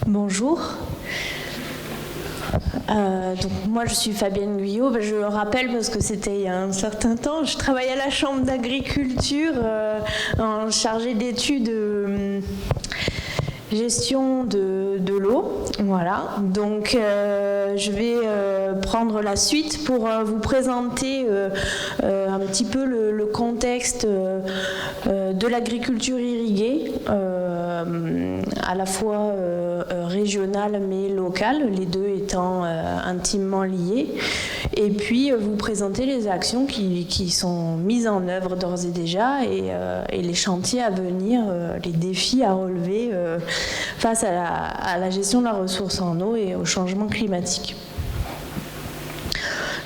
Bonjour. Donc moi je suis Fabienne Guyot, je le rappelle parce que c'était il y a un certain temps, je travaille à la Chambre d'agriculture en chargée d'études gestion de l'eau, voilà. Donc je vais prendre la suite pour vous présenter un petit peu le contexte de l'agriculture irriguée, à la fois régionale mais locale, les deux étant intimement liés, et puis vous présenter les actions qui sont mises en œuvre d'ores et déjà et les chantiers à venir, les défis à relever face à la gestion de la ressource en eau et au changement climatique.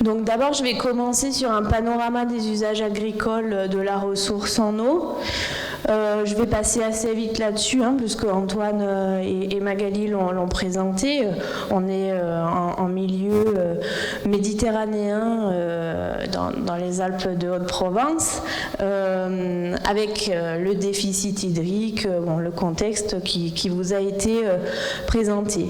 Donc d'abord, je vais commencer sur un panorama des usages agricoles de la ressource en eau. Je vais passer assez vite là-dessus, puisque Antoine et Magali l'ont présenté. On est en milieu méditerranéen dans les Alpes de Haute-Provence, avec le déficit hydrique, le contexte qui vous a été présenté.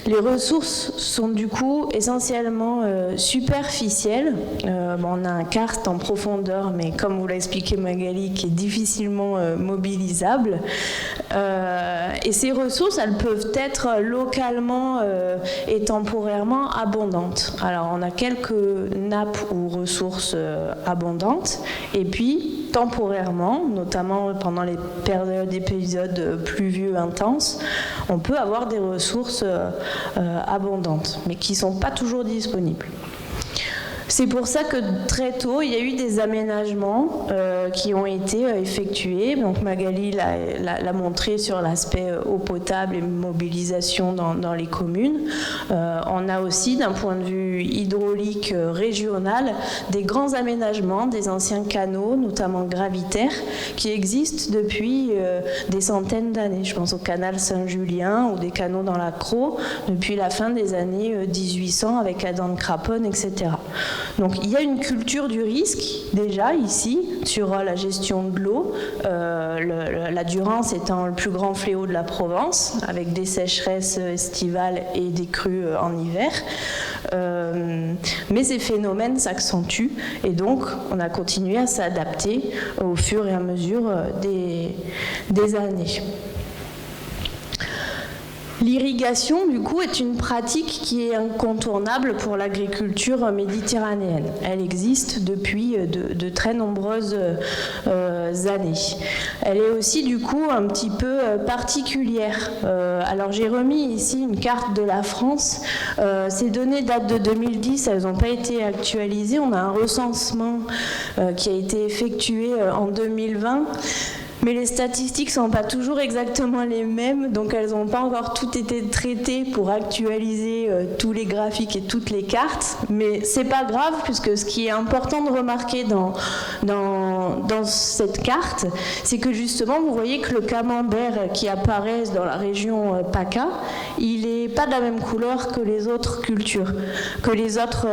Les ressources sont du coup essentiellement superficielles. On a un karst en profondeur, mais comme vous l'a expliqué Magali, qui est difficilement mobilisables. Et ces ressources, elles peuvent être localement et temporairement abondantes. Alors, on a quelques nappes ou ressources abondantes, et puis temporairement, notamment pendant les périodes d'épisodes pluvieux intenses, on peut avoir des ressources abondantes, mais qui ne sont pas toujours disponibles. C'est pour ça que très tôt, il y a eu des aménagements qui ont été effectués. Donc Magali l'a montré sur l'aspect eau potable et mobilisation dans les communes. On a aussi, d'un point de vue hydraulique régional, des grands aménagements, des anciens canaux, notamment gravitaires, qui existent depuis des centaines d'années. Je pense au canal Saint-Julien ou des canaux dans la Crau depuis la fin des années 1800 avec Adam de Craponne, etc. Donc il y a une culture du risque déjà ici sur la gestion de l'eau, la Durance étant le plus grand fléau de la Provence avec des sécheresses estivales et des crues en hiver. Mais ces phénomènes s'accentuent et donc on a continué à s'adapter au fur et à mesure des années. L'irrigation, du coup, est une pratique qui est incontournable pour l'agriculture méditerranéenne. Elle existe depuis de très nombreuses années. Elle est aussi, du coup, un petit peu particulière. Alors, j'ai remis ici une carte de la France. Ces données datent de 2010, elles n'ont pas été actualisées. On a un recensement qui a été effectué en 2020. Mais les statistiques ne sont pas toujours exactement les mêmes, donc elles n'ont pas encore toutes été traitées pour actualiser tous les graphiques et toutes les cartes. Mais c'est pas grave, puisque ce qui est important de remarquer dans cette carte, c'est que justement, vous voyez que le camembert qui apparaît dans la région PACA, il n'est pas de la même couleur que les autres cultures, que les autres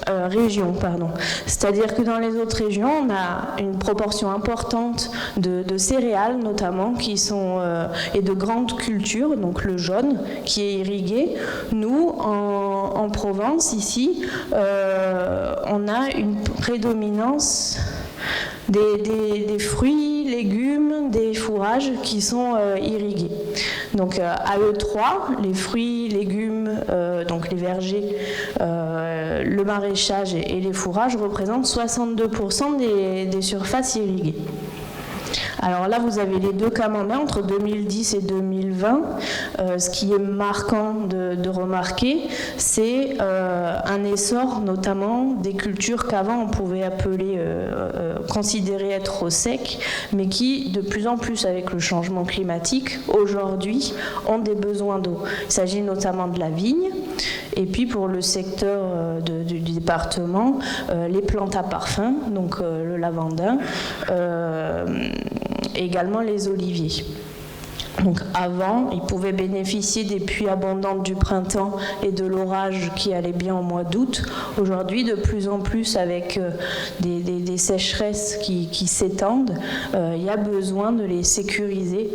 régions, pardon. C'est-à-dire que dans les autres régions, on a une proportion importante de céréales notamment qui sont et de grandes cultures, donc le jaune qui est irrigué. Nous en Provence ici on a une prédominance des fruits, légumes, des fourrages qui sont irrigués. Donc à E3, les fruits, légumes, donc les vergers, le maraîchage et les fourrages représentent 62% des surfaces irriguées. Alors là, vous avez les deux camemberts entre 2010 et 2020. Ce qui est marquant de remarquer, c'est un essor notamment des cultures qu'avant on pouvait appeler, considérer être au sec, mais qui, de plus en plus avec le changement climatique, aujourd'hui, ont des besoins d'eau. Il s'agit notamment de la vigne, et puis pour le secteur du département, les plantes à parfum, donc le lavandin, et également les oliviers. Donc avant, ils pouvaient bénéficier des pluies abondantes du printemps et de l'orage qui allait bien au mois d'août. Aujourd'hui, de plus en plus, avec des sécheresses qui s'étendent, il y a besoin de les sécuriser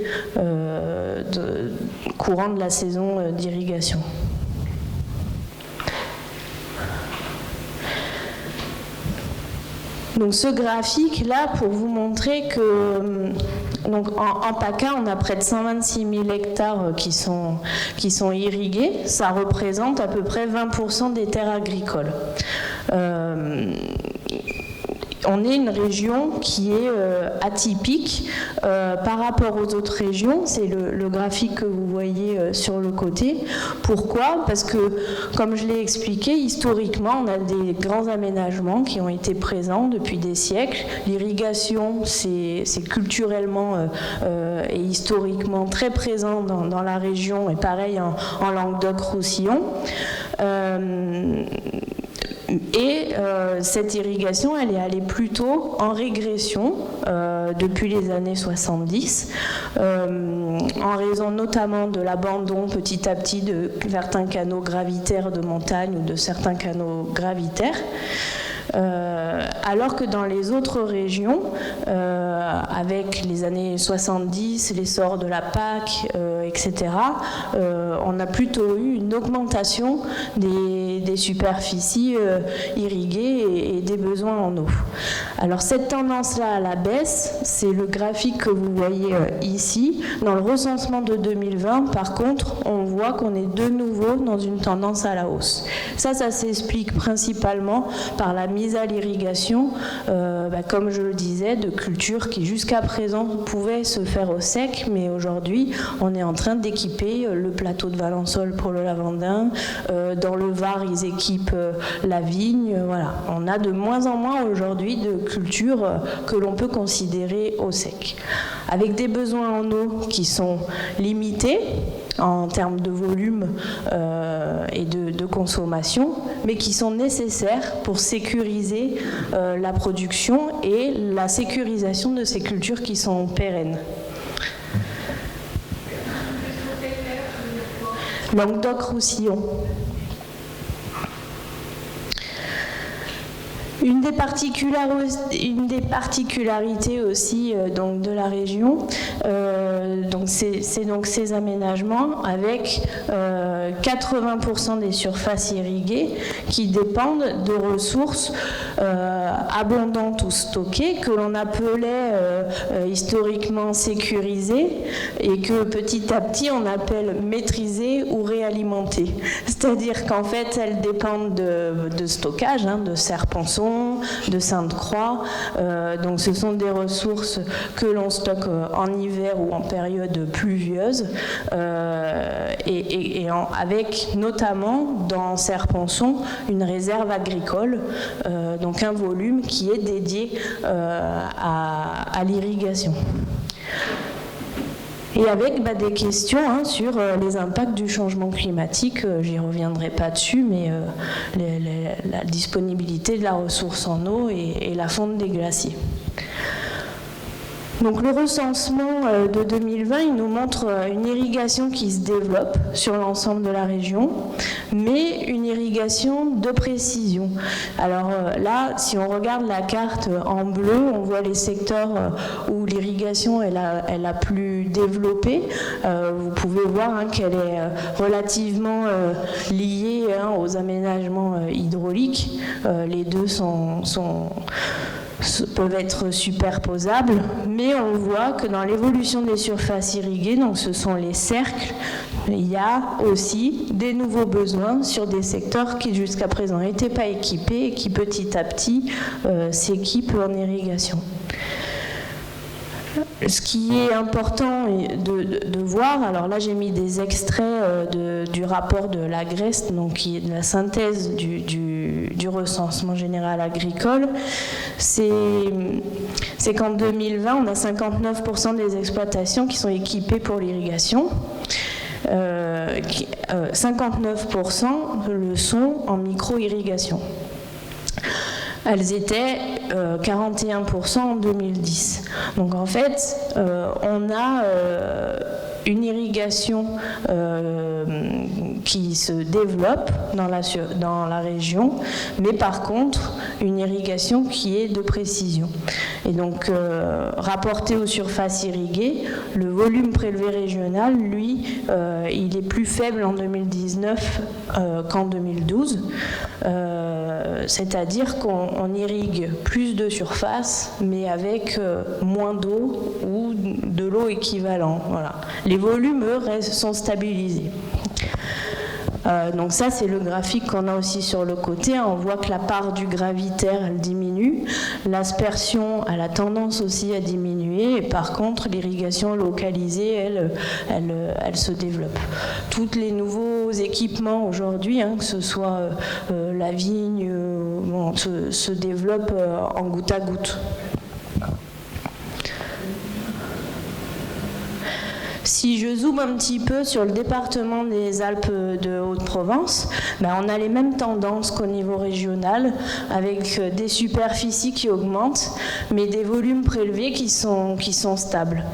courant de la saison d'irrigation. Donc ce graphique là pour vous montrer que donc en PACA on a près de 126 000 hectares qui sont irrigués, ça représente à peu près 20% des terres agricoles. On est une région qui est atypique par rapport aux autres régions. C'est le graphique que vous voyez sur le côté. Pourquoi ? Parce que, comme je l'ai expliqué, historiquement, on a des grands aménagements qui ont été présents depuis des siècles. L'irrigation, c'est culturellement et historiquement très présent dans la région, et pareil en Languedoc-Roussillon. Et cette irrigation, elle est allée plutôt en régression depuis les années 70, en raison notamment de l'abandon petit à petit de certains canaux gravitaires de montagne ou de certains canaux gravitaires. Alors que dans les autres régions, avec les années 70, l'essor de la PAC, etc., on a plutôt eu une augmentation des superficies irriguées et des besoins en eau. Alors cette tendance-là à la baisse, c'est le graphique que vous voyez ici. Dans le recensement de 2020, par contre, on voit qu'on est de nouveau dans une tendance à la hausse. Ça s'explique principalement par la mise à l'irrigation, comme je le disais, de cultures qui jusqu'à présent pouvaient se faire au sec, mais aujourd'hui on est en train d'équiper le plateau de Valençol pour le lavandin, dans le Var ils équipent la vigne, voilà. On a de moins en moins aujourd'hui de cultures que l'on peut considérer au sec. Avec des besoins en eau qui sont limités en termes de volume et de consommation, mais qui sont nécessaires pour sécuriser la production et la sécurisation de ces cultures qui sont pérennes. Languedoc-Roussillon. Une des particularités aussi donc de la région, c'est donc ces aménagements avec 80% des surfaces irriguées qui dépendent de ressources abondantes ou stockées que l'on appelait historiquement sécurisées et que petit à petit on appelle maîtrisées ou réalimentées. C'est-à-dire qu'en fait elles dépendent de stockage, de Serre-Ponçon, de Sainte-Croix, donc ce sont des ressources que l'on stocke en hiver ou en période pluvieuse avec notamment dans Serre-Ponçon une réserve agricole, donc un volume qui est dédié à l'irrigation. Et avec des questions sur les impacts du changement climatique, j'y reviendrai pas dessus, mais la disponibilité de la ressource en eau et la fonte des glaciers. Donc le recensement de 2020, il nous montre une irrigation qui se développe sur l'ensemble de la région, mais une irrigation de précision. Alors là, si on regarde la carte en bleu, on voit les secteurs où l'irrigation est la plus développée. Vous pouvez voir qu'elle est relativement liée aux aménagements hydrauliques. Les deux peuvent être superposables, mais on voit que dans l'évolution des surfaces irriguées, donc ce sont les cercles, il y a aussi des nouveaux besoins sur des secteurs qui jusqu'à présent n'étaient pas équipés et qui petit à petit s'équipent en irrigation. Ce qui est important de voir, alors là j'ai mis des extraits du rapport de l'Agreste, donc qui est de la synthèse du recensement général agricole, c'est qu'en 2020 on a 59% des exploitations qui sont équipées pour l'irrigation. 59% le sont en micro-irrigation. Elles étaient 41% en 2010. Donc en fait, on a une irrigation qui se développe dans la région, mais par contre, une irrigation qui est de précision. Et donc, rapporté aux surfaces irriguées, le volume prélevé régional, lui, il est plus faible en 2019 qu'en 2012. C'est-à-dire qu'on irrigue plus de surface, mais avec moins d'eau ou de l'eau équivalent. Voilà. Les volumes, eux, sont stabilisés. Donc ça, c'est le graphique qu'on a aussi sur le côté. On voit que la part du gravitaire, elle diminue. L'aspersion, elle a tendance aussi à diminuer. Et par contre, l'irrigation localisée, elle se développe. Tous les nouveaux équipements aujourd'hui, que ce soit la vigne, se développent en goutte à goutte. Si je zoome un petit peu sur le département des Alpes de Haute-Provence, on a les mêmes tendances qu'au niveau régional, avec des superficies qui augmentent, mais des volumes prélevés qui sont stables.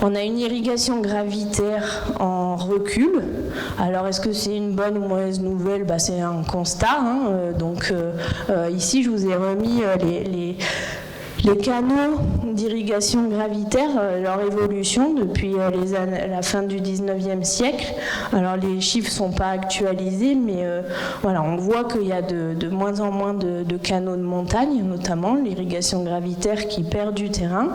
On a une irrigation gravitaire en recul. Alors, est-ce que c'est une bonne ou mauvaise nouvelle ? C'est un constat. Ici, je vous ai remis les canaux d'irrigation gravitaire, leur évolution depuis la fin du 19e siècle. Alors les chiffres ne sont pas actualisés, mais on voit qu'il y a de moins en moins de canaux de montagne, notamment l'irrigation gravitaire qui perd du terrain.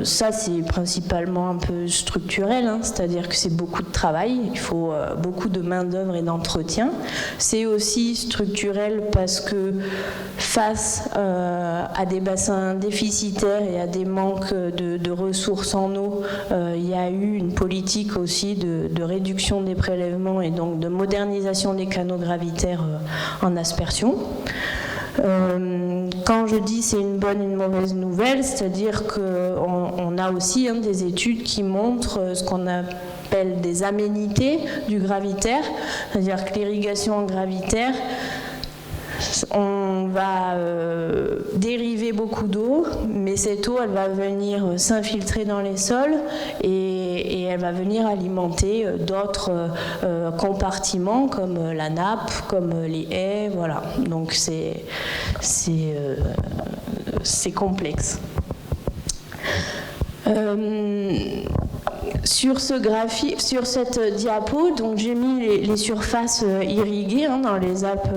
Ça, c'est principalement un peu structurel, c'est-à-dire que c'est beaucoup de travail, il faut beaucoup de main-d'œuvre et d'entretien. C'est aussi structurel parce que face à des bassins déficitaires et à des manques de ressources en eau, il y a eu une politique aussi de réduction des prélèvements et donc de modernisation des canaux gravitaires en aspersion. Quand je dis c'est une bonne et une mauvaise nouvelle, c'est-à-dire qu'on a aussi des études qui montrent ce qu'on appelle des aménités du gravitaire, c'est-à-dire que l'irrigation en gravitaire, on va dériver beaucoup d'eau, mais cette eau, elle va venir s'infiltrer dans les sols et elle va venir alimenter d'autres compartiments comme la nappe, comme les haies, voilà. Donc c'est complexe. Sur ce graphique, sur cette diapo, donc j'ai mis les surfaces irriguées dans les Alpes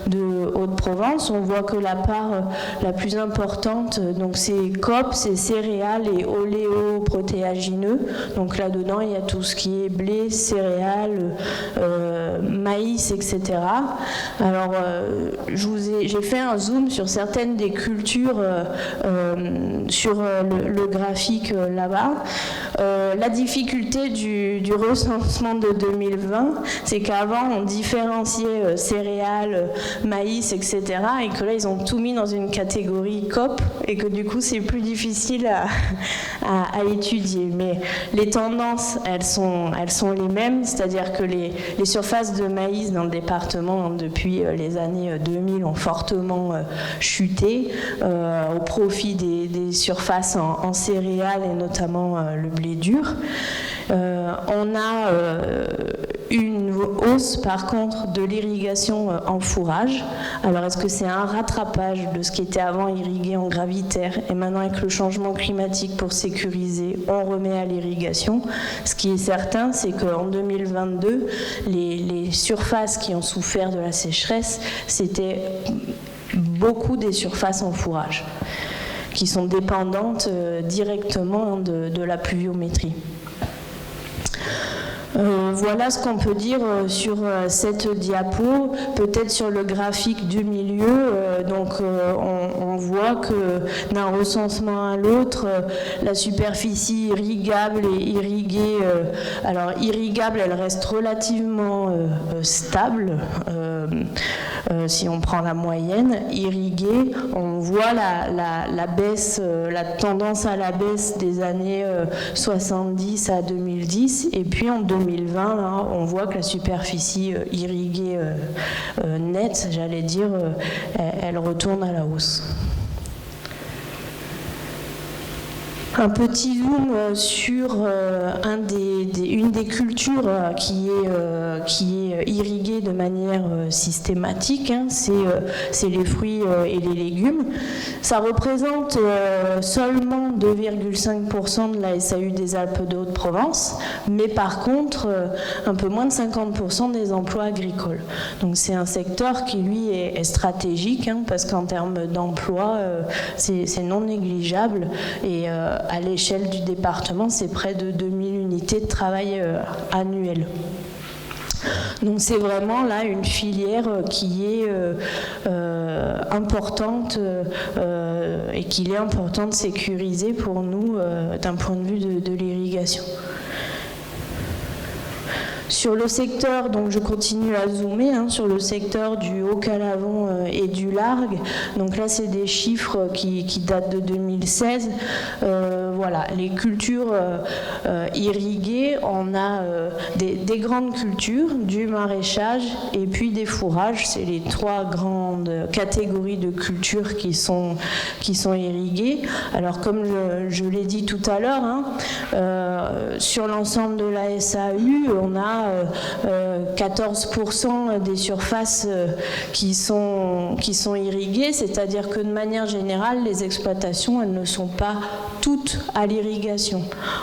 de Haute-Provence. On voit que la part la plus importante, donc c'est COP, c'est céréales et oléoprotéagineux. Donc là-dedans, il y a tout ce qui est blé, céréales, maïs, etc. Alors, j'ai fait un zoom sur certaines des cultures sur le graphique là-bas. La difficulté du recensement de 2020, c'est qu'avant on différenciait céréales, maïs, etc. et que là ils ont tout mis dans une catégorie COP et que du coup c'est plus difficile à étudier. Mais les tendances, elles sont les mêmes, c'est-à-dire que les surfaces de maïs dans le département depuis les années 2000 ont fortement chuté au profit des surfaces en céréales et notamment le blé dur. On a une hausse par contre de l'irrigation en fourrage. Alors est-ce que c'est un rattrapage de ce qui était avant irrigué en gravitaire et maintenant avec le changement climatique pour sécuriser, on remet à l'irrigation? Ce qui est certain, c'est qu'en 2022, les surfaces qui ont souffert de la sécheresse, c'était beaucoup des surfaces en fourrage qui sont dépendantes directement de la pluviométrie. Voilà ce qu'on peut dire sur cette diapo. Peut-être sur le graphique du milieu, on voit que d'un recensement à l'autre, la superficie irrigable et irriguée, alors irrigable, elle reste relativement stable. Si on prend la moyenne, irriguée, on voit la baisse, la tendance à la baisse des années 70 à 2010, et puis en 2020, 2020, là, on voit que la superficie irriguée nette, j'allais dire, elle retourne à la hausse. Un petit zoom sur une des cultures qui est irriguée de manière systématique, hein, c'est les fruits et les légumes. Ça représente seulement 2,5% de la SAU des Alpes de Haute-Provence, mais par contre un peu moins de 50% des emplois agricoles. Donc c'est un secteur qui lui est stratégique, hein, parce qu'en termes d'emploi, c'est non négligeable et à l'échelle du département, c'est près de 2000 unités de travail annuelles. Donc c'est vraiment là une filière qui est importante et qu'il est important de sécuriser pour nous d'un point de vue de l'irrigation. Sur le secteur, donc je continue à zoomer, hein, sur le secteur du Haut-Calavon et du Largue. Donc là, c'est des chiffres qui datent de 2016. Voilà, les cultures irriguées, on a des grandes cultures, du maraîchage et puis des fourrages. C'est les trois grandes catégories de cultures qui sont irriguées. Alors comme je l'ai dit tout à l'heure, hein, sur l'ensemble de la SAU, on a 14% des surfaces qui sont irriguées, c'est-à-dire que de manière générale, les exploitations, elles ne sont pas toutes à l'irrigation.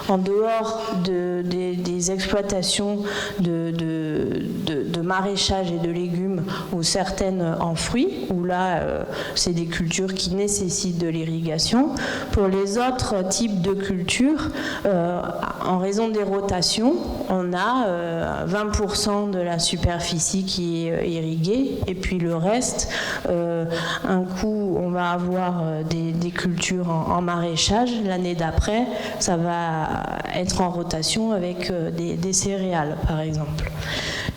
En dehors des exploitations de maraîchage et de légumes, ou certaines en fruits, où là, c'est des cultures qui nécessitent de l'irrigation. Pour les autres types de cultures, en raison des rotations, on a 20% de la superficie qui est irriguée, et puis le reste, un coup on va avoir des cultures en maraîchage, l'année d'après ça va être en rotation avec des céréales par exemple.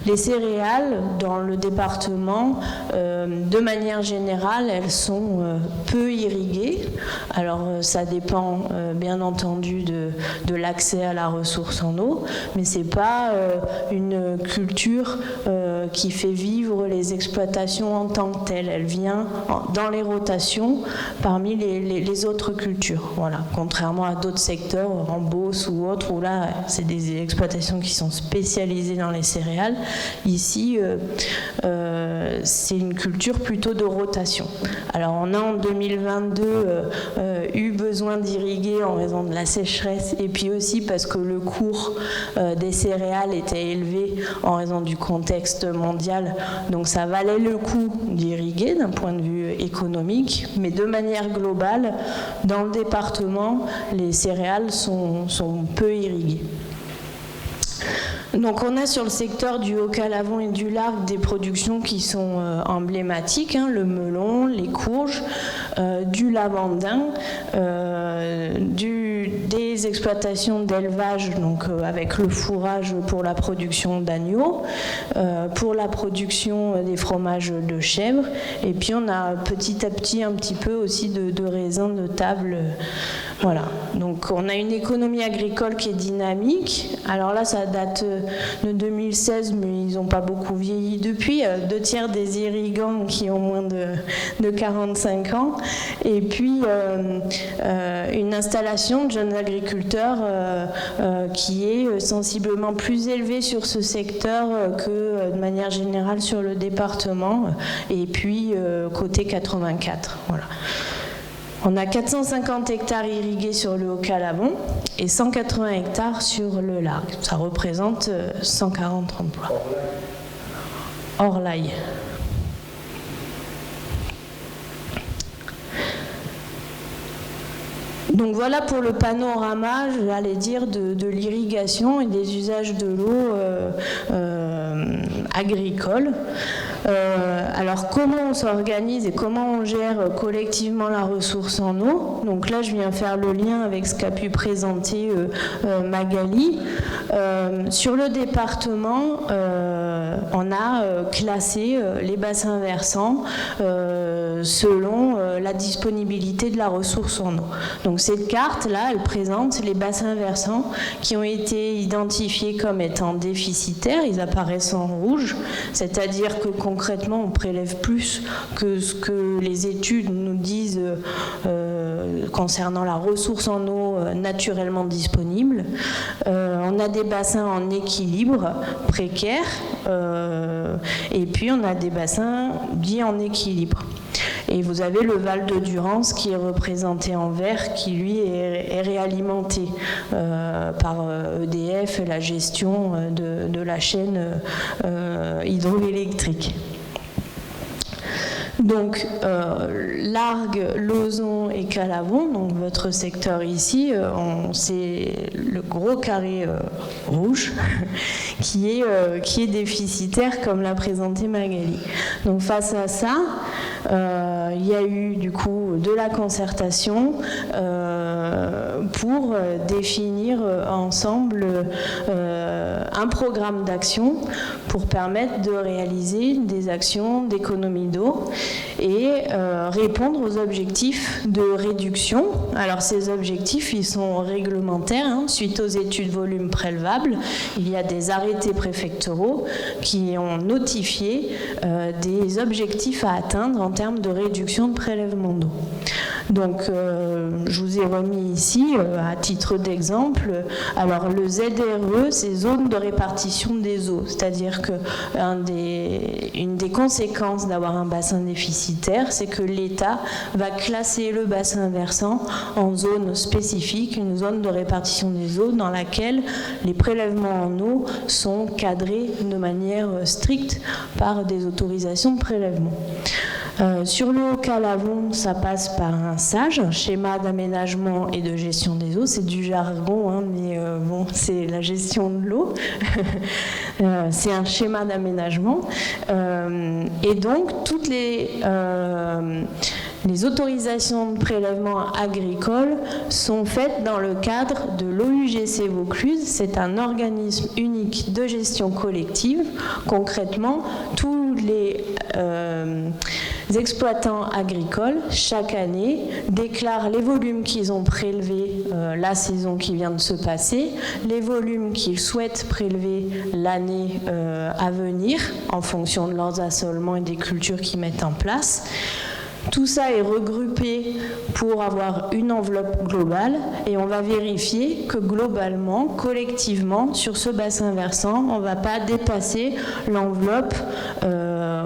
Les céréales, dans le département, de manière générale, elles sont peu irriguées. Alors, ça dépend, bien entendu, de l'accès à la ressource en eau, mais ce n'est pas une culture qui fait vivre les exploitations en tant que telles. Elle vient dans les rotations parmi les autres cultures. Voilà. Contrairement à d'autres secteurs, en Beauce ou autres, où là, c'est des exploitations qui sont spécialisées dans les céréales. Ici, c'est une culture plutôt de rotation. Alors, on a en 2022 eu besoin d'irriguer en raison de la sécheresse et puis aussi parce que le cours des céréales était élevé en raison du contexte mondial. Donc, ça valait le coup d'irriguer d'un point de vue économique, mais de manière globale, dans le département, les céréales sont peu irriguées. Donc on a sur le secteur du Haut-Calavon et du Largue des productions qui sont emblématiques, hein, le melon, les courges, du lavandin, des exploitations d'élevage, donc avec le fourrage pour la production d'agneaux, pour la production des fromages de chèvre, et puis on a petit à petit un petit peu aussi de raisins de table. Voilà, donc on a une économie agricole qui est dynamique. Alors là, ça date de 2016, mais ils n'ont pas beaucoup vieilli depuis. 2/3 des irrigants qui ont moins de 45 ans. Et puis, une installation de jeunes agriculteurs qui est sensiblement plus élevée sur ce secteur que de manière générale sur le département. Et puis, côté 84, voilà. On a 450 hectares irrigués sur le Haut-Calavon et 180 hectares sur le Largue. Ça représente 140 emplois. Hors l'ail. Donc voilà pour le panorama, j'allais dire, de l'irrigation et des usages de l'eau agricole. Alors comment on s'organise et comment on gère collectivement la ressource en eau? Donc là je viens faire le lien avec ce qu'a pu présenter Magali. Sur le département, on a classé les bassins versants selon la disponibilité de la ressource en eau. Donc cette carte-là, elle présente les bassins versants qui ont été identifiés comme étant déficitaires. Ils apparaissent en rouge, c'est-à-dire que concrètement, on prélève plus que ce que les études nous disent concernant la ressource en eau naturellement disponible. On a des bassins en équilibre précaire et puis on a des bassins dits en équilibre. Et vous avez le Val de Durance qui est représenté en vert, qui lui est réalimenté par EDF et la gestion de la chaîne hydroélectrique. Donc, Largue, Lauzon et Calavon, donc votre secteur ici, c'est le gros carré rouge qui est déficitaire, comme l'a présenté Magali. Donc, face à ça, il y a eu du coup de la concertation pour définir ensemble un programme d'action pour permettre de réaliser des actions d'économie d'eau et répondre aux objectifs de réduction. Alors ces objectifs, ils sont réglementaires, suite aux études volume prélevables. Il y a des arrêtés préfectoraux qui ont notifié des objectifs à atteindre en termes de réduction de prélèvement d'eau. Donc, je vous ai remis ici, à titre d'exemple, alors le ZRE, c'est zone de répartition des eaux, c'est-à-dire que une des conséquences d'avoir un bassin déficitaire, c'est que l'État va classer le bassin versant en zone spécifique, une zone de répartition des eaux dans laquelle les prélèvements en eau sont cadrés de manière stricte par des autorisations de prélèvement. Sur le Haut-Calavon, ça passe par un SAGE, un schéma d'aménagement et de gestion des eaux. C'est du jargon, mais bon, c'est la gestion de l'eau. C'est un schéma d'aménagement. Et donc, toutes les autorisations de prélèvement agricole sont faites dans le cadre de l'OUGC Vaucluse. C'est un organisme unique de gestion collective. Concrètement, tous les exploitants agricoles, chaque année, déclarent les volumes qu'ils ont prélevés la saison qui vient de se passer, les volumes qu'ils souhaitent prélever l'année à venir, en fonction de leurs assolements et des cultures qu'ils mettent en place. Tout ça est regroupé pour avoir une enveloppe globale et on va vérifier que globalement, collectivement, sur ce bassin versant, on ne va pas dépasser l'enveloppe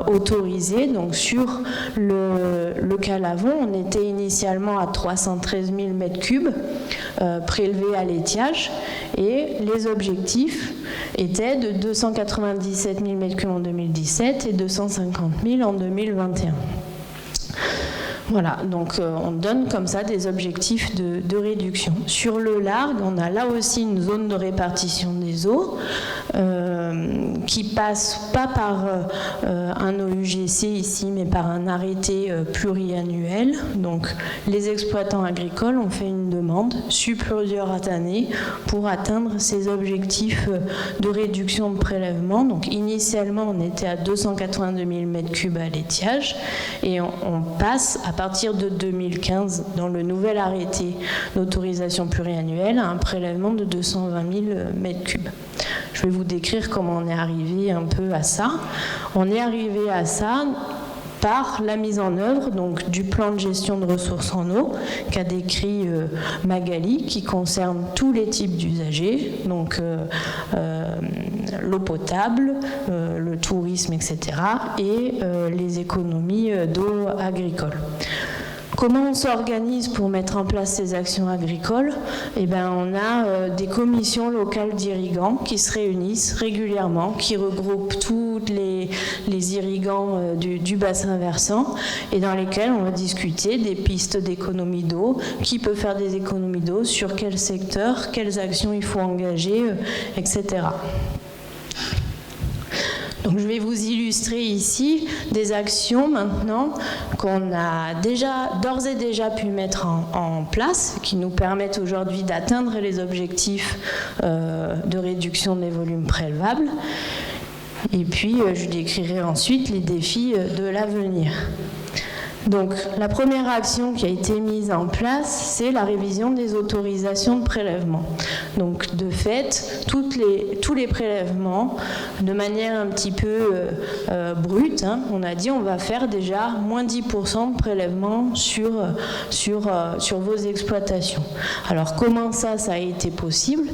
autorisée. Donc sur le Calavon, on était initialement à 313 000 m3 prélevés à l'étiage et les objectifs étaient de 297 000 m3 en 2017 et 250 000 en 2021. Voilà, donc on donne comme ça des objectifs de réduction. Sur le Largue, on a là aussi une zone de répartition des eaux qui passe pas par un OUGC ici, mais par un arrêté pluriannuel. Donc les exploitants agricoles ont fait une demande sur plusieurs années pour atteindre ces objectifs de réduction de prélèvement. Donc initialement, on était à 282 000 m3 à l'étiage et on passe à partir de 2015 dans le nouvel arrêté d'autorisation pluriannuelle à un prélèvement de 220 000 m3. Je vais vous décrire comment on est arrivé un peu à ça. On est arrivé à ça par la mise en œuvre donc, du plan de gestion de ressources en eau qu'a décrit Magali, qui concerne tous les types d'usagers, donc l'eau potable, le tourisme, etc., et les économies d'eau agricole. Comment on s'organise pour mettre en place ces actions agricoles ? Eh bien, on a des commissions locales d'irrigants qui se réunissent régulièrement, qui regroupent tous les irrigants du bassin versant et dans lesquels on va discuter des pistes d'économie d'eau, qui peut faire des économies d'eau, sur quel secteur, quelles actions il faut engager, etc. Donc je vais vous illustrer ici des actions maintenant qu'on a d'ores et déjà pu mettre en place, qui nous permettent aujourd'hui d'atteindre les objectifs de réduction des volumes prélevables. Et puis je décrirai ensuite les défis de l'avenir. Donc la première action qui a été mise en place, c'est la révision des autorisations de prélèvement. Donc de fait, tous les prélèvements, de manière un petit peu brute, on a dit on va faire déjà moins 10% de prélèvements sur vos exploitations. Alors comment ça a été possible ?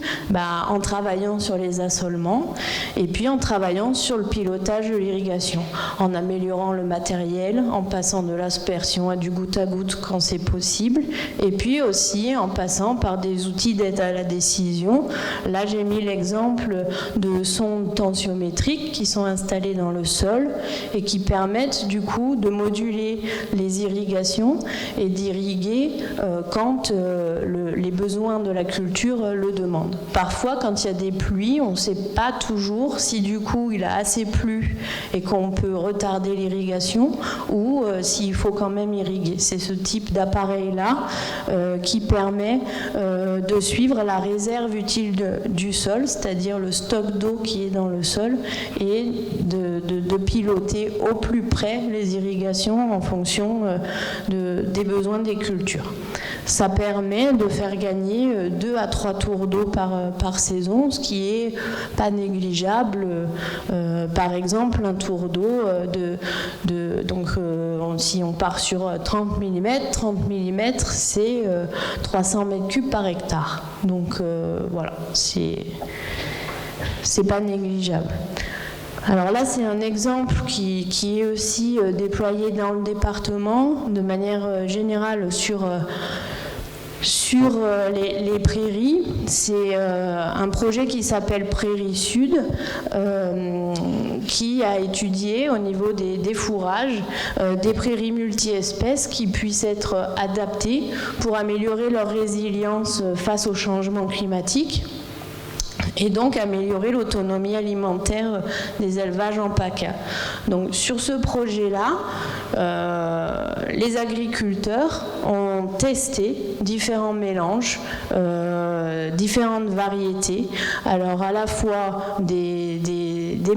En travaillant sur les assolements et puis en travaillant sur le pilotage de l'irrigation, en améliorant le matériel, en passant de l'aspersion à du goutte à goutte quand c'est possible, et puis aussi en passant par des outils d'aide à la décision. Là j'ai mis l'exemple de sondes tensiométriques qui sont installées dans le sol et qui permettent du coup de moduler les irrigations et d'irriguer quand les besoins de la culture le demandent. Parfois quand il y a des pluies, on ne sait pas toujours si du coup il a assez plu et qu'on peut retarder l'irrigation ou s'il faut quand même irriguer. C'est ce type d'appareil-là qui permet de suivre la réserve utile du sol, c'est-à-dire le stock d'eau qui est dans le sol, et de piloter au plus près les irrigations en fonction des besoins des cultures. Ça permet de faire gagner 2 à 3 tours d'eau par saison, ce qui est pas négligeable. Par exemple, un tour d'eau si on part sur 30 mm, c'est 300 m3 par hectare. Donc voilà, c'est pas négligeable. Alors là, c'est un exemple qui est aussi déployé dans le département de manière générale sur les prairies. C'est un projet qui s'appelle Prairie Sud, qui a étudié au niveau des fourrages des prairies multi-espèces qui puissent être adaptées pour améliorer leur résilience face au changement climatique et donc améliorer l'autonomie alimentaire des élevages en PACA. Donc sur ce projet-là, les agriculteurs ont testé différents mélanges, différentes variétés, alors à la fois des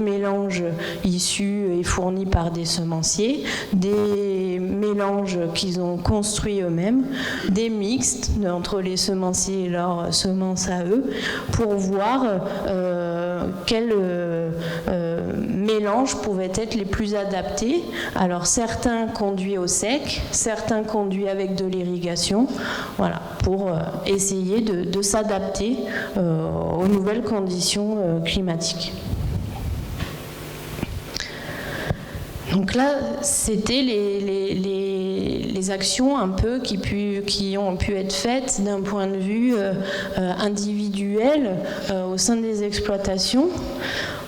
mélanges issus et fournis par des semenciers, des mélanges qu'ils ont construits eux-mêmes, des mixtes entre les semenciers et leurs semences à eux, pour voir quels mélanges pouvaient être les plus adaptés. Alors certains conduits au sec, certains conduits avec de l'irrigation, voilà, pour essayer de s'adapter aux nouvelles conditions climatiques. Donc là, c'était les actions un peu qui ont pu être faites d'un point de vue individuel au sein des exploitations.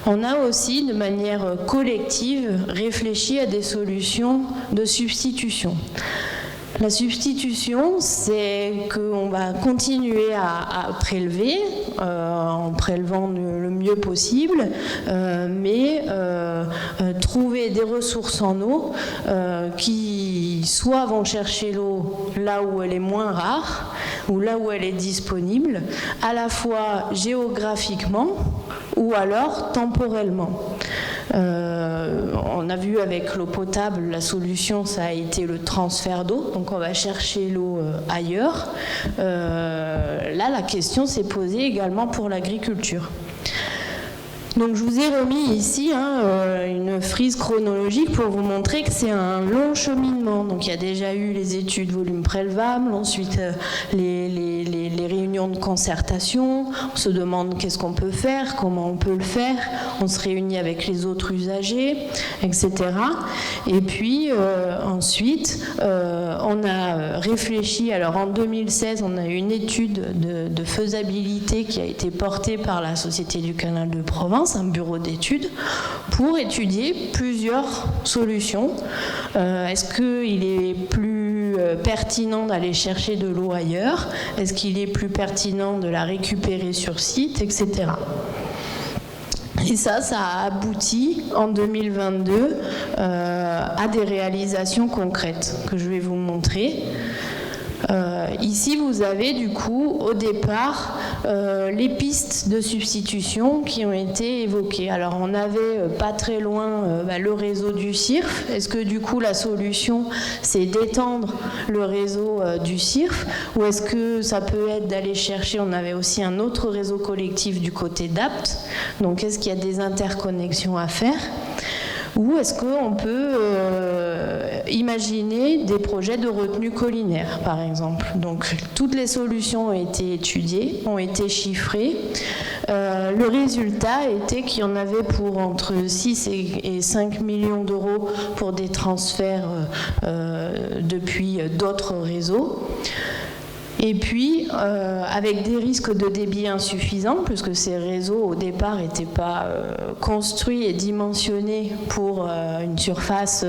On a aussi, de manière collective, réfléchi à des solutions de substitution. La substitution, c'est qu'on va continuer à prélever en prélevant le mieux possible, mais trouver des ressources en eau qui soit vont chercher l'eau là où elle est moins rare ou là où elle est disponible, à la fois géographiquement ou alors temporellement. On a vu avec l'eau potable, la solution, ça a été le transfert d'eau, donc on va chercher l'eau ailleurs. Là, la question s'est posée également pour l'agriculture. Donc je vous ai remis ici une frise chronologique pour vous montrer que c'est un long cheminement. Donc il y a déjà eu les études volume prélevable, ensuite les réunions de concertation, on se demande qu'est-ce qu'on peut faire, comment on peut le faire, on se réunit avec les autres usagers, etc. Et puis ensuite on a réfléchi, alors en 2016 on a eu une étude de faisabilité qui a été portée par la Société du Canal de Provence, un bureau d'études, pour étudier plusieurs solutions. Est-ce qu'il est plus pertinent d'aller chercher de l'eau ailleurs? Est-ce qu'il est plus pertinent de la récupérer sur site, etc. Et ça a abouti en 2022 à des réalisations concrètes que je vais vous montrer. Ici, vous avez du coup, au départ, les pistes de substitution qui ont été évoquées. Alors, on avait pas très loin le réseau du CIRF. Est-ce que du coup, la solution, c'est d'étendre le réseau du CIRF, ou est-ce que ça peut être d'aller chercher, on avait aussi un autre réseau collectif du côté d'APT, donc est-ce qu'il y a des interconnexions à faire? Ou est-ce qu'on peut imaginer des projets de retenue collinaire, par exemple? Donc, toutes les solutions ont été étudiées, ont été chiffrées. Le résultat était qu'il y en avait pour entre 6 et 5 millions d'euros pour des transferts depuis d'autres réseaux. Et puis, avec des risques de débit insuffisants, puisque ces réseaux, au départ, n'étaient pas construits et dimensionnés pour une surface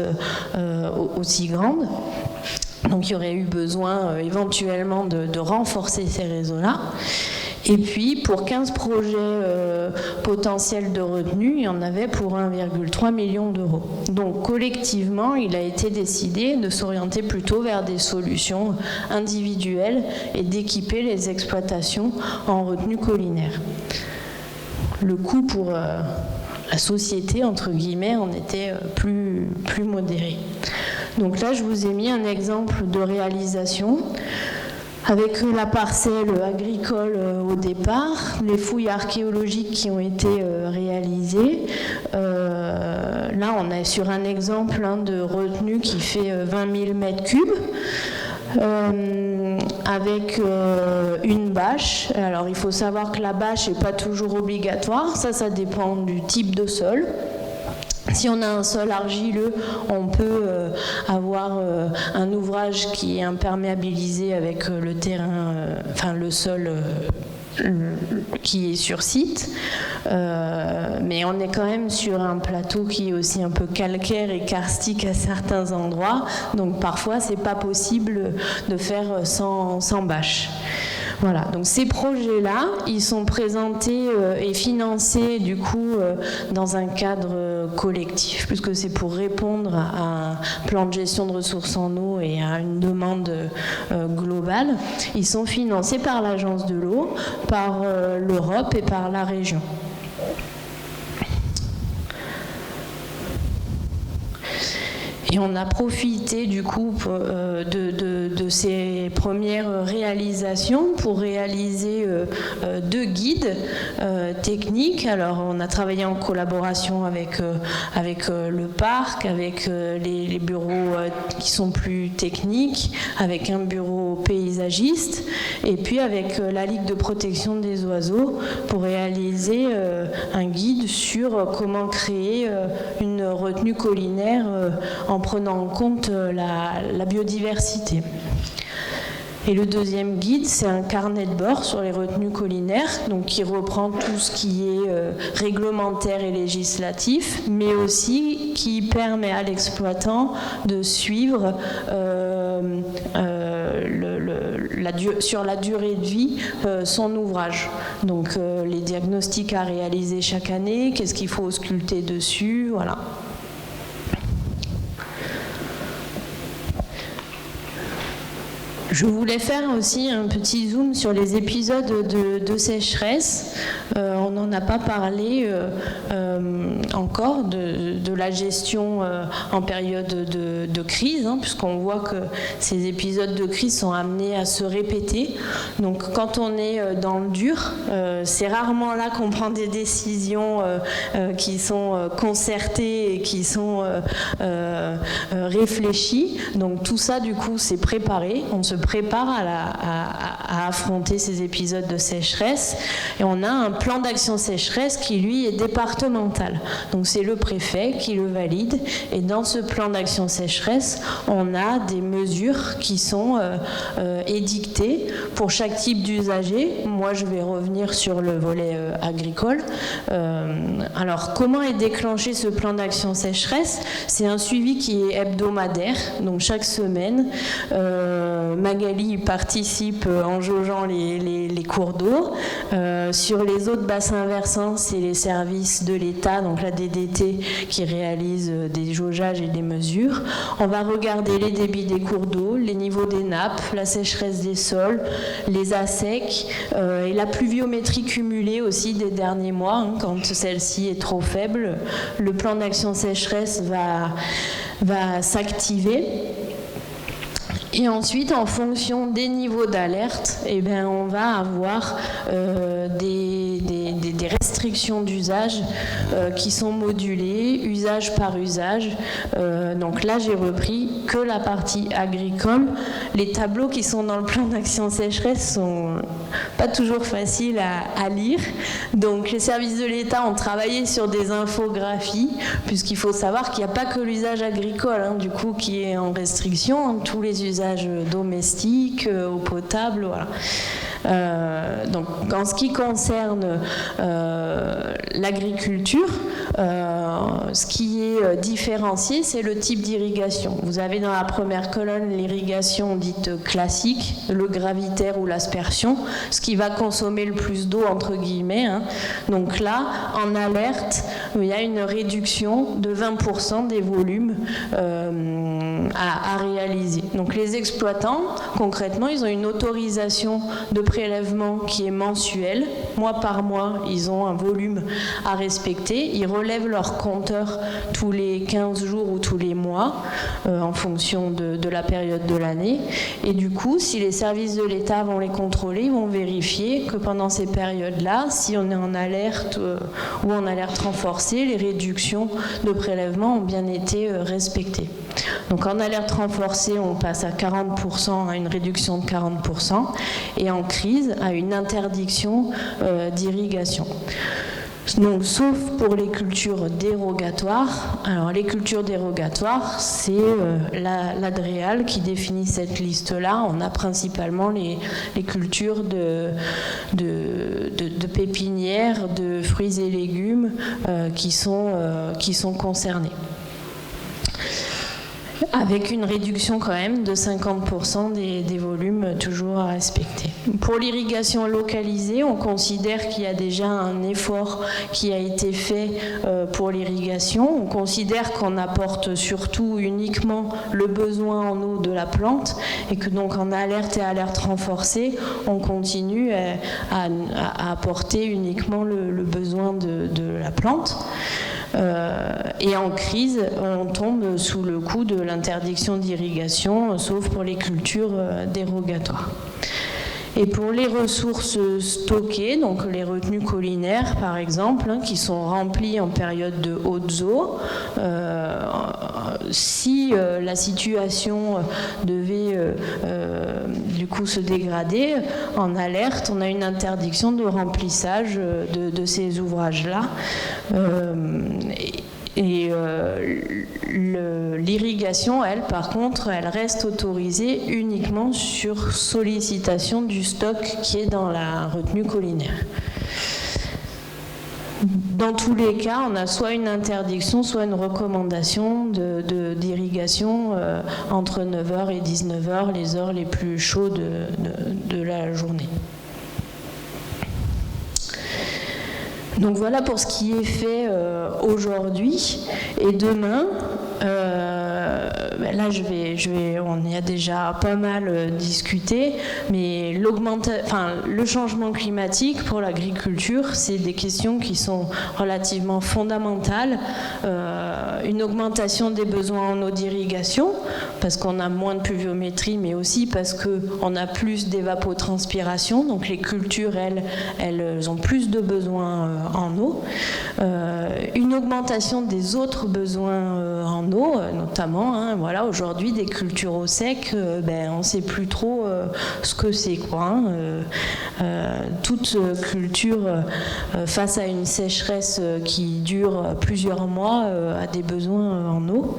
aussi grande. Donc, il y aurait eu besoin éventuellement de renforcer ces réseaux-là. Et puis, pour 15 projets potentiels de retenue, il y en avait pour 1,3 million d'euros. Donc, collectivement, il a été décidé de s'orienter plutôt vers des solutions individuelles et d'équiper les exploitations en retenue collinaire. Le coût pour la société, entre guillemets, en était plus modéré. Donc là, je vous ai mis un exemple de réalisation. Avec la parcelle agricole au départ, les fouilles archéologiques qui ont été réalisées. Là, on est sur un exemple de retenue qui fait 20 000 mètres cubes. Avec une bâche. Alors, il faut savoir que la bâche n'est pas toujours obligatoire. Ça dépend du type de sol. Si on a un sol argileux, on peut avoir un ouvrage qui est imperméabilisé avec le terrain, le sol qui est sur site. Mais on est quand même sur un plateau qui est aussi un peu calcaire et karstique à certains endroits. Donc parfois, c'est pas possible de faire sans bâche. Voilà, donc ces projets-là, ils sont présentés et financés du coup dans un cadre collectif, puisque c'est pour répondre à un plan de gestion de ressources en eau et à une demande globale. Ils sont financés par l'Agence de l'eau, par l'Europe et par la région. Et on a profité du coup de ces premières réalisations pour réaliser 2 guides techniques. Alors on a travaillé en collaboration avec le parc, avec les bureaux qui sont plus techniques, avec un bureau paysagiste et puis avec la Ligue de protection des oiseaux pour réaliser un guide sur comment créer une retenue collinaire en prenant en compte la biodiversité. Et le deuxième guide, c'est un carnet de bord sur les retenues collinaires, donc qui reprend tout ce qui est réglementaire et législatif, mais aussi qui permet à l'exploitant de suivre sur la durée de vie son ouvrage. Donc les diagnostics à réaliser chaque année, qu'est-ce qu'il faut ausculter dessus, voilà. Je voulais faire aussi un petit zoom sur les épisodes de sécheresse. On n'en a pas parlé encore de la gestion en période de crise, puisqu'on voit que ces épisodes de crise sont amenés à se répéter. Donc quand on est dans le dur, c'est rarement là qu'on prend des décisions qui sont concertées et qui sont réfléchies. Donc tout ça, du coup, c'est préparé. On se prépare à affronter ces épisodes de sécheresse. Et on a un plan d'action sécheresse qui, lui, est départemental. Donc c'est le préfet qui le valide. Et dans ce plan d'action sécheresse, on a des mesures qui sont édictées pour chaque type d'usager. Moi, je vais revenir sur le volet agricole. Alors, comment est déclenché ce plan d'action sécheresse? C'est un suivi qui est hebdomadaire. Donc chaque semaine, Magali participe en jaugeant les cours d'eau. Sur les autres bassins versants, c'est les services de l'État, donc la DDT, qui réalise des jaugeages et des mesures. On va regarder les débits des cours d'eau, les niveaux des nappes, la sécheresse des sols, les assecs et la pluviométrie cumulée aussi des derniers mois. Quand celle-ci est trop faible, le plan d'action sécheresse va s'activer. Et ensuite, en fonction des niveaux d'alerte, on va avoir des restrictions d'usage qui sont modulées, usage par usage. Donc là, j'ai repris que la partie agricole. Les tableaux qui sont dans le plan d'action sécheresse sont pas toujours faciles à lire. Donc les services de l'État ont travaillé sur des infographies, puisqu'il faut savoir qu'il n'y a pas que l'usage agricole, du coup, qui est en restriction. Tous les usages domestiques, eau potable, voilà. Donc, en ce qui concerne l'agriculture, ce qui est différencié, c'est le type d'irrigation. Vous avez dans la première colonne l'irrigation dite classique, le gravitaire ou l'aspersion, ce qui va consommer le plus d'eau, entre guillemets. Donc là, en alerte, il y a une réduction de 20% des volumes à réaliser. Donc les exploitants, concrètement, ils ont une autorisation de prélèvement qui est mensuelle. Mois par mois, ils ont un volume à respecter. Ils relèvent leur compteur tous les 15 jours ou tous les mois, en fonction de la période de l'année. Et du coup, si les services de l'État vont les contrôler, ils vont vérifier que pendant ces périodes-là, si on est en alerte ou en alerte renforcée, les réductions de prélèvement ont bien été respectées. Donc en alerte renforcée, on passe à 40%, à une réduction de 40%, et en crise, à une interdiction d'irrigation. Donc, sauf pour les cultures dérogatoires. Alors, les cultures dérogatoires, c'est l'ADREAL qui définit cette liste-là. On a principalement les cultures de pépinières, de fruits et légumes qui sont concernés, avec une réduction quand même de 50% des volumes toujours à respecter. Pour l'irrigation localisée, on considère qu'il y a déjà un effort qui a été fait pour l'irrigation. On considère qu'on apporte surtout uniquement le besoin en eau de la plante et que donc en alerte et alerte renforcée, on continue à apporter uniquement le besoin de la plante. Et en crise, on tombe sous le coup de l'interdiction d'irrigation, sauf pour les cultures dérogatoires. Et pour les ressources stockées, donc les retenues collinaires par exemple, qui sont remplies en période de hautes eaux, si la situation devait du coup se dégrader, en alerte, on a une interdiction de remplissage de ces ouvrages-là. L'irrigation, elle, par contre, elle reste autorisée uniquement sur sollicitation du stock qui est dans la retenue collinaire. Dans tous les cas, on a soit une interdiction, soit une recommandation d'irrigation entre 9h et 19h, les heures les plus chaudes de la journée. Donc voilà pour ce qui est fait aujourd'hui. Et demain, là on y a déjà pas mal discuté, mais le changement climatique pour l'agriculture, c'est des questions qui sont relativement fondamentales. Une augmentation des besoins en eau d'irrigation, parce qu'on a moins de pluviométrie, mais aussi parce qu'on a plus d'évapotranspiration, donc les cultures, elles ont plus de besoins en eau. Une augmentation des autres besoins en eau, notamment, voilà, aujourd'hui des cultures au sec, on ne sait plus trop ce que c'est, quoi. Toute culture face à une sécheresse qui dure plusieurs mois a des besoins en eau.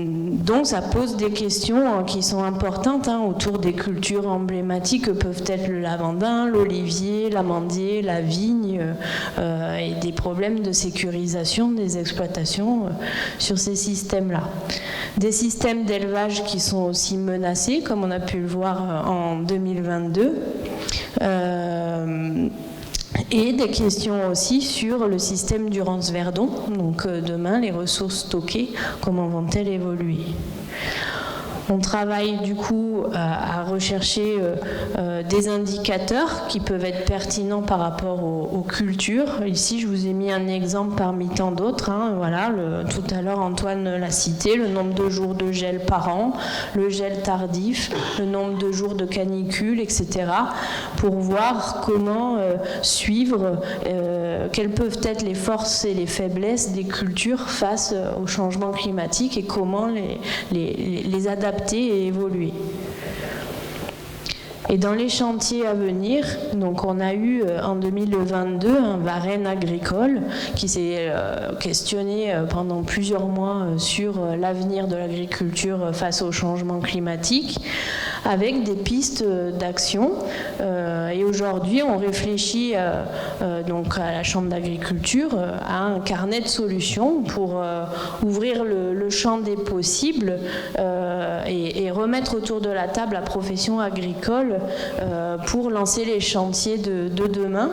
donc ça pose des questions qui sont importantes autour des cultures emblématiques que peuvent être le lavandin, l'olivier, l'amandier, la vigne, et des problèmes de sécurisation des exploitations sur ces systèmes-là. Des systèmes d'élevage qui sont aussi menacés, comme on a pu le voir en 2022. Et des questions aussi sur le système Durance-Verdon. Donc demain, les ressources stockées, comment vont-elles évoluer ? On travaille du coup à rechercher des indicateurs qui peuvent être pertinents par rapport aux cultures. Ici, je vous ai mis un exemple parmi tant d'autres. Voilà, tout à l'heure, Antoine l'a cité, le nombre de jours de gel par an, le gel tardif, le nombre de jours de canicule, etc. pour voir comment suivre quelles peuvent être les forces et les faiblesses des cultures face au changement climatique et comment les adapter et évoluer. Et dans les chantiers à venir, donc on a eu en 2022 un Varenne agricole qui s'est questionné pendant plusieurs mois sur l'avenir de l'agriculture face au changement climatique, avec des pistes d'action. Et aujourd'hui, on réfléchit donc à la Chambre d'agriculture à un carnet de solutions pour ouvrir le champ des possibles et remettre autour de la table la profession agricole pour lancer les chantiers de demain.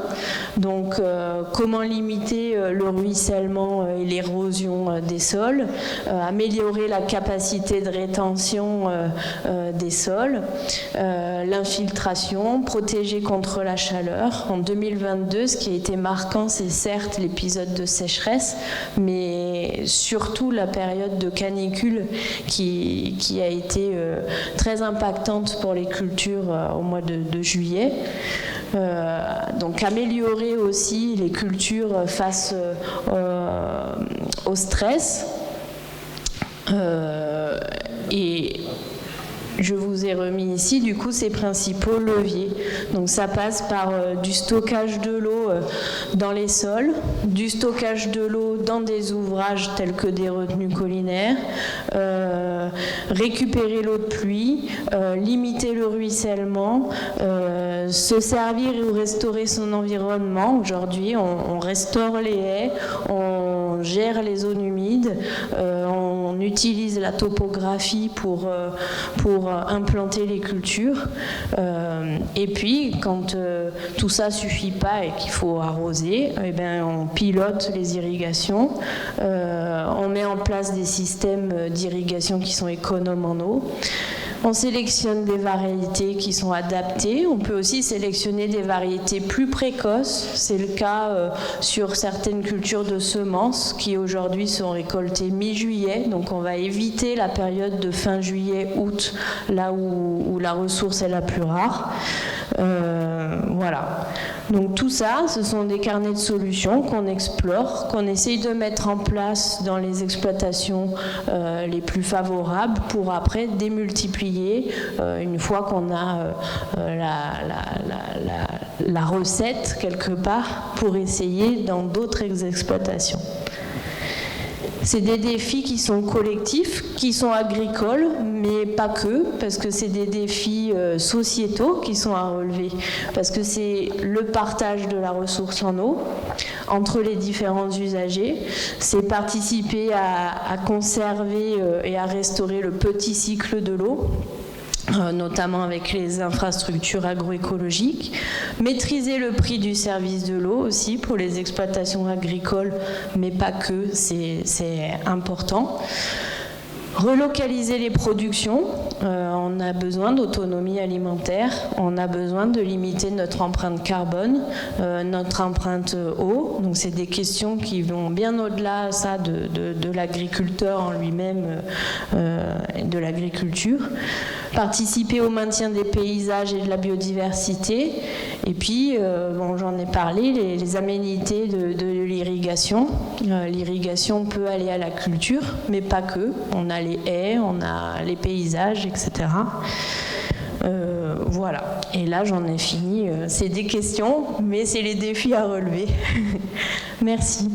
Donc, comment limiter le ruissellement et l'érosion des sols, améliorer la capacité de rétention des sols, l'infiltration, protéger contre la chaleur. En 2022, ce qui a été marquant, c'est certes l'épisode de sécheresse, mais surtout la période de canicule qui a été très impactante pour les cultures au mois de juillet. Donc améliorer aussi les cultures face au stress. Et je vous ai remis ici du coup ces principaux leviers. Donc ça passe par du stockage de l'eau dans les sols, du stockage de l'eau dans des ouvrages tels que des retenues collinaires, récupérer l'eau de pluie, limiter le ruissellement, se servir ou restaurer son environnement. Aujourd'hui, on restaure les haies, on gère les zones humides, on utilise la topographie pour implanter les cultures. Et puis, quand tout ça suffit pas et qu'il faut arroser, eh bien, on pilote les irrigations, on met en place des systèmes d'irrigation qui sont économes en eau. On sélectionne des variétés qui sont adaptées. On peut aussi sélectionner des variétés plus précoces. C'est le cas sur certaines cultures de semences qui aujourd'hui sont récoltées mi-juillet. Donc on va éviter la période de fin juillet-août, là où la ressource est la plus rare. Voilà. Donc tout ça, ce sont des carnets de solutions qu'on explore, qu'on essaye de mettre en place dans les exploitations les plus favorables pour après démultiplier une fois qu'on a la recette quelque part pour essayer dans d'autres exploitations. C'est des défis qui sont collectifs, qui sont agricoles, mais pas que, parce que c'est des défis sociétaux qui sont à relever, parce que c'est le partage de la ressource en eau entre les différents usagers, c'est participer à conserver et à restaurer le petit cycle de l'eau, notamment avec les infrastructures agroécologiques, maîtriser le prix du service de l'eau aussi pour les exploitations agricoles, mais pas que, c'est important. Relocaliser les productions, on a besoin d'autonomie alimentaire, on a besoin de limiter notre empreinte carbone, notre empreinte eau, donc c'est des questions qui vont bien au-delà ça de l'agriculteur en lui-même, de l'agriculture. Participer au maintien des paysages et de la biodiversité, et puis, bon, j'en ai parlé, les aménités de l'irrigation. L'irrigation peut aller à la culture, mais pas que. On a les haies, on a les paysages, etc. Voilà. Et là, j'en ai fini. C'est des questions, mais c'est les défis à relever. Merci.